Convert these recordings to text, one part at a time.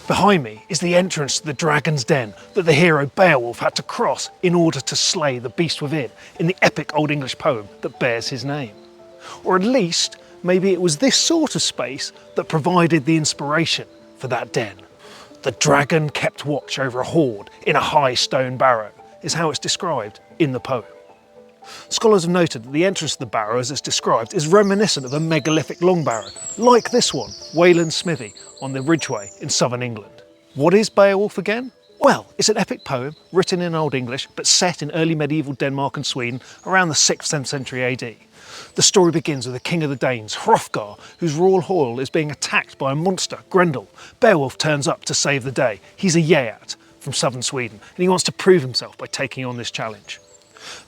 Behind me is the entrance to the dragon's den that the hero Beowulf had to cross in order to slay the beast within in the epic Old English poem that bears his name. Or at least, maybe it was this sort of space that provided the inspiration for that den. The dragon kept watch over a hoard in a high stone barrow, is how it's described in the poem. Scholars have noted that the entrance to the barrow, as it's described, is reminiscent of a megalithic long barrow, like this one, Wayland's Smithy, on the Ridgeway in southern England. What is Beowulf again? Well, it's an epic poem written in Old English, but set in early medieval Denmark and Sweden around the 6th century AD. The story begins with the king of the Danes, Hrothgar, whose royal hall is being attacked by a monster, Grendel. Beowulf turns up to save the day. He's a Geat from southern Sweden, and he wants to prove himself by taking on this challenge.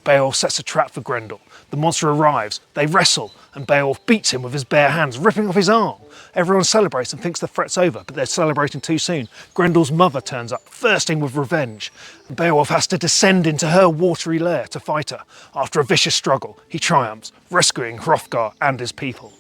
Beowulf sets a trap for Grendel. The monster arrives, they wrestle, and Beowulf beats him with his bare hands, ripping off his arm. Everyone celebrates and thinks the threat's over, but they're celebrating too soon. Grendel's mother turns up, thirsting with revenge. And Beowulf has to descend into her watery lair to fight her. After a vicious struggle, he triumphs, rescuing Hrothgar and his people.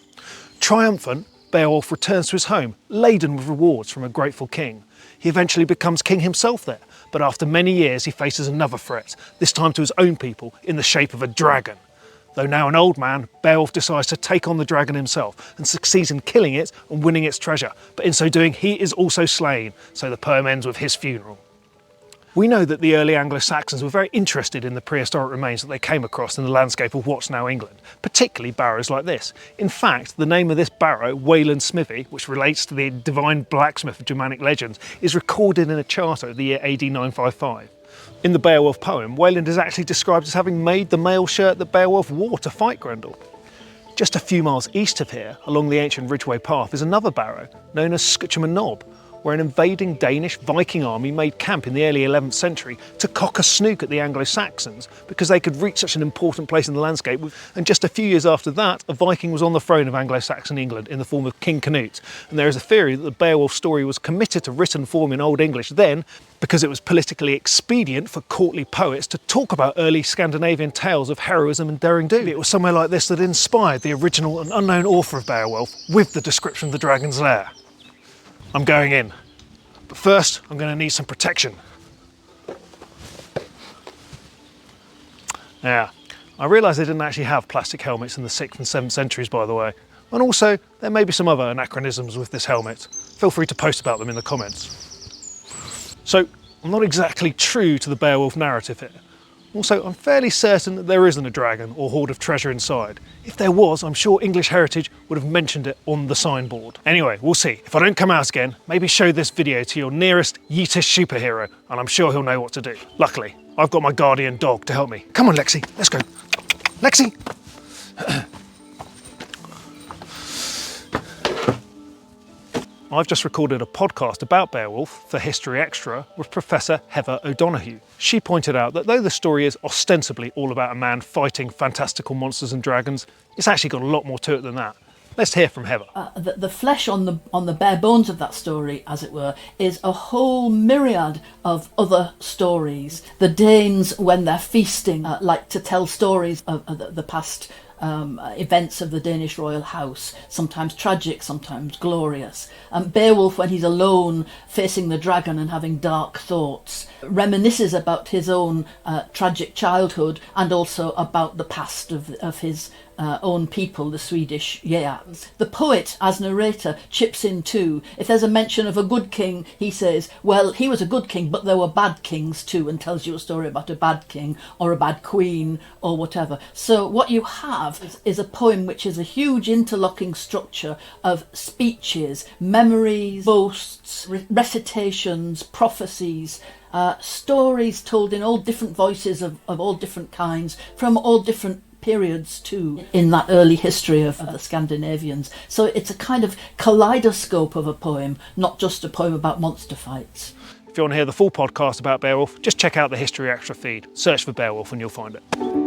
Triumphant, Beowulf returns to his home, laden with rewards from a grateful king. He eventually becomes king himself there, but after many years he faces another threat, this time to his own people in the shape of a dragon. Though now an old man, Beowulf decides to take on the dragon himself and succeeds in killing it and winning its treasure, but in so doing he is also slain, so the poem ends with his funeral. We know that the early Anglo-Saxons were very interested in the prehistoric remains that they came across in the landscape of what's now England, particularly barrows like this. In fact, the name of this barrow, Wayland's Smithy, which relates to the divine blacksmith of Germanic legends, is recorded in a charter of the year AD 955. In the Beowulf poem, Wayland is actually described as having made the mail shirt that Beowulf wore to fight Grendel. Just a few miles east of here, along the ancient Ridgeway path, is another barrow, known as Skutchum Knob, where an invading Danish Viking army made camp in the early 11th century to cock a snook at the Anglo-Saxons because they could reach such an important place in the landscape. And just a few years after that, a Viking was on the throne of Anglo-Saxon England in the form of King Canute. And there is a theory that the Beowulf story was committed to written form in Old English then because it was politically expedient for courtly poets to talk about early Scandinavian tales of heroism and daring do. It was somewhere like this that inspired the original and unknown author of Beowulf with the description of the dragon's lair. I'm going in, but first I'm going to need some protection. Now, I realise they didn't actually have plastic helmets in the 6th and 7th centuries, by the way, and also there may be some other anachronisms with this helmet. Feel free to post about them in the comments. So, I'm not exactly true to the Beowulf narrative here. Also, I'm fairly certain that there isn't a dragon or hoard of treasure inside. If there was, I'm sure English Heritage would have mentioned it on the signboard. Anyway, we'll see. If I don't come out again, maybe show this video to your nearest Yetish superhero, and I'm sure he'll know what to do. Luckily, I've got my guardian dog to help me. Come on, Lexi, let's go. Lexi! I've just recorded a podcast about Beowulf for History Extra with Professor Heather O'Donoghue. She pointed out that though the story is ostensibly all about a man fighting fantastical monsters and dragons, it's actually got a lot more to it than that. Let's hear from Heather. The flesh on the bare bones of that story, as it were, is a whole myriad of other stories. The Danes, when they're feasting, like to tell stories of the past events of the Danish royal house, sometimes tragic, sometimes glorious. Beowulf, when he's alone facing the dragon and having dark thoughts, reminisces about his own tragic childhood and also about the past of his own people, the Swedish Geats. The poet, as narrator, chips in too. If there's a mention of a good king, he says, well, he was a good king, but there were bad kings too, and tells you a story about a bad king or a bad queen or whatever. So what you have is a poem which is a huge interlocking structure of speeches, memories, boasts, recitations, prophecies, stories told in all different voices of all different kinds, from all different periods too, in that early history of the Scandinavians. So it's a kind of kaleidoscope of a poem, not just a poem about monster fights. If you want to hear the full podcast about Beowulf, just check out the History Extra feed. Search for Beowulf and you'll find it.